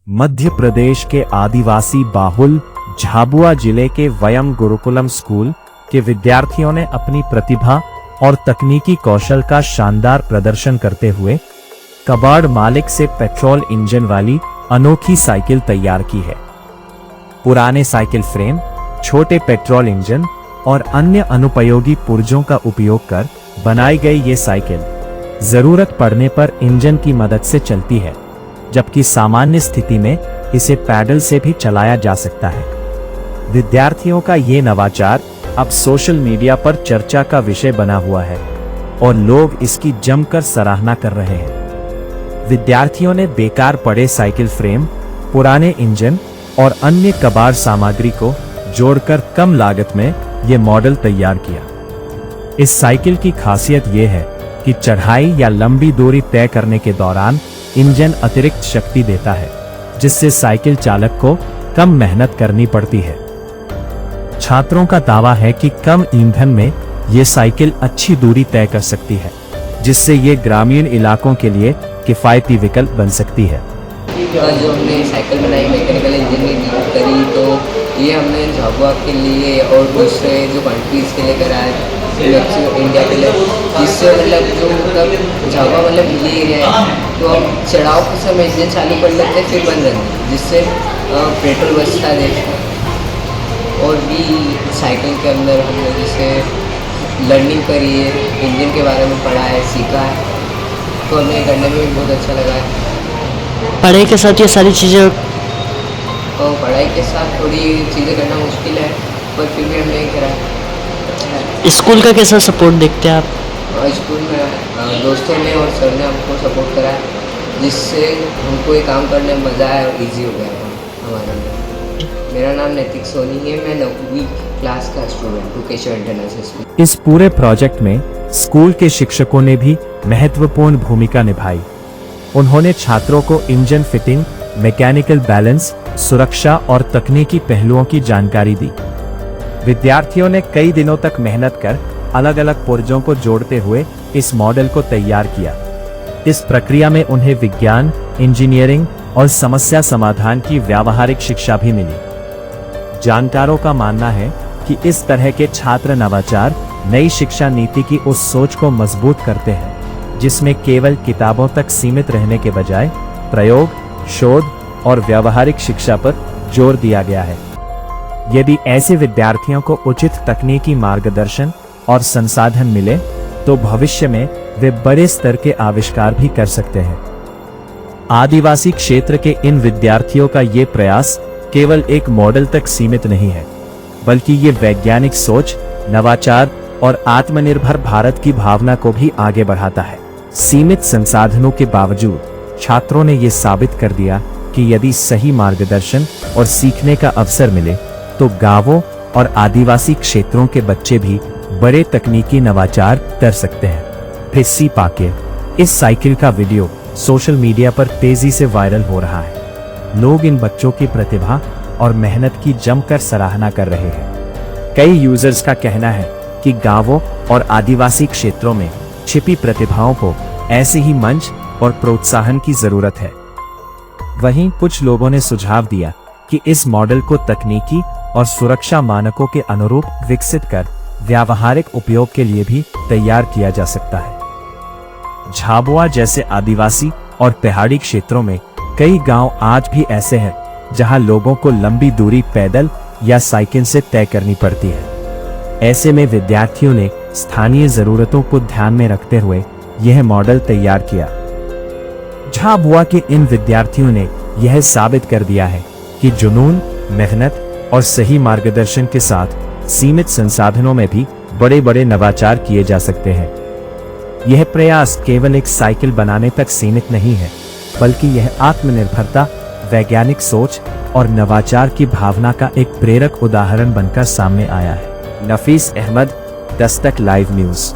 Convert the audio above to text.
मध्य प्रदेश के आदिवासी बाहुल झाबुआ जिले के वयम गुरुकुलम स्कूल के विद्यार्थियों ने अपनी प्रतिभा और तकनीकी कौशल का शानदार प्रदर्शन करते हुए कबाड़ मालिक से पेट्रोल इंजन वाली अनोखी साइकिल तैयार की है। पुराने साइकिल फ्रेम, छोटे पेट्रोल इंजन और अन्य अनुपयोगी पुर्जों का उपयोग कर बनाई गई ये साइकिल जरूरत पड़ने पर इंजन की मदद से चलती है, जबकि सामान्य स्थिति में इसे पैडल से भी चलाया जा सकता है। विद्यार्थियों का ये नवाचार अब सोशल मीडिया पर चर्चा का विषय बना हुआ है और लोग इसकी जमकर सराहना कर रहे हैं। विद्यार्थियों ने बेकार पड़े साइकिल फ्रेम, पुराने इंजन और अन्य कबाड़ सामग्री को जोड़कर कम लागत में ये मॉडल तैयार किया। इस साइकिल की खासियत ये है कि चढ़ाई या लंबी दूरी तय करने के दौरान इंजन अतिरिक्त शक्ति देता है, जिससे साइकिल चालक को कम मेहनत करनी पड़ती है। छात्रों का दावा है कि कम ईंधन में ये साइकिल अच्छी दूरी तय कर सकती है, जिससे ये ग्रामीण इलाकों के लिए किफायती विकल्प बन सकती है। जो हमने साइकिल बनाई मैकेनिकल इंजीनियरिंग करी, तो ये हमने झाबुआ के लिए और दूसरे जो कंट्रीज़ के लिए करा है, इंडिया के लिए, जिससे मतलब झाबुआ मतलब ये एरिया है, तो हम चढ़ाव के समय इंजन चालू कर लेते हैं, फिर बंद रहते, जिससे पेट्रोल बचता है देश में। और भी साइकिल के अंदर हमने जैसे लर्निंग करी है, इंजन के बारे में पढ़ा है, सीखा है, तो हमें करने में भी बहुत अच्छा लगा है। पढ़ाई के साथ ये सारी चीज़ें, और पढ़ाई के साथ थोड़ी चीज़ें करना मुश्किल है, पर फिर भी हमने करा। स्कूल का कैसा सपोर्ट देखते हैं आप? स्कूल में दोस्तों ने और सर ने हमको सपोर्ट करा, जिससे हमको ये काम करने में मज़ा आया और इजी हो गया हमारे लिए। मेरा नाम नैतिक सोनी है, मैं 9वीं क्लास का स्टूडेंट हूँ केशव इंटरनेशनल स्कूल। इस पूरे प्रोजेक्ट में स्कूल के शिक्षकों ने भी महत्वपूर्ण भूमिका निभाई। उन्होंने छात्रों को इंजन फिटिंग, मैकेनिकल बैलेंस, सुरक्षा और तकनीकी पहलुओं की जानकारी दी। विद्यार्थियों ने कई दिनों तक मेहनत कर अलग अलग पुर्जों को जोड़ते हुए इस मॉडल को तैयार किया। इस प्रक्रिया में उन्हें विज्ञान, इंजीनियरिंग और समस्या समाधान की व्यावहारिक शिक्षा भी मिली। जानकारों का मानना है कि इस तरह के छात्र नवाचार नई शिक्षा नीति की उस सोच को मजबूत करते हैं जिसमें केवल किताबों तक सीमित रहने के बजाय प्रयोग, शोध और व्यावहारिक शिक्षा पर जोर दिया गया है। यदि ऐसे विद्यार्थियों को उचित तकनीकी मार्गदर्शन और संसाधन मिले, तो भविष्य में वे बड़े स्तर के आविष्कार भी कर सकते हैं। आदिवासी क्षेत्र के इन विद्यार्थियों का ये प्रयास केवल एक मॉडल तक सीमित नहीं है, बल्कि ये वैज्ञानिक सोच, नवाचार और आत्मनिर्भर भारत की भावना को भी आगे बढ़ाता है। सीमित संसाधनों के बावजूद छात्रों ने ये साबित कर दिया कि यदि सही मार्गदर्शन और सीखने का अवसर मिले, तो गांवों और आदिवासी क्षेत्रों के बच्चे भी बड़े तकनीकी नवाचार कर सकते हैं। फिर पाके इस साइकिल का वीडियो सोशल मीडिया पर तेजी से वायरल हो रहा है। लोग इन बच्चों की प्रतिभा और मेहनत की जमकर सराहना कर रहे हैं। कई यूजर्स का कहना है कि गांवों और आदिवासी क्षेत्रों में छिपी प्रतिभाओं को ऐसे ही मंच और प्रोत्साहन की जरूरत है। वहीं कुछ लोगों ने सुझाव दिया कि इस मॉडल को तकनीकी और सुरक्षा मानकों के अनुरूप विकसित कर व्यावहारिक उपयोग के लिए भी तैयार किया जा सकता है। झाबुआ जैसे आदिवासी और पहाड़ी क्षेत्रों में कई गांव आज भी ऐसे हैं जहां लोगों को लंबी दूरी पैदल या साइकिल से तय करनी पड़ती है। ऐसे में विद्यार्थियों ने स्थानीय जरूरतों को ध्यान में रखते हुए यह मॉडल तैयार किया। झाबुआ के इन विद्यार्थियों ने यह साबित कर दिया है कि जुनून, मेहनत और सही मार्गदर्शन के साथ सीमित संसाधनों में भी बड़े बड़े नवाचार किए जा सकते हैं। यह प्रयास केवल एक साइकिल बनाने तक सीमित नहीं है, बल्कि यह आत्मनिर्भरता, वैज्ञानिक सोच और नवाचार की भावना का एक प्रेरक उदाहरण बनकर सामने आया है। नफीस अहमद, दस्तक लाइव न्यूज़।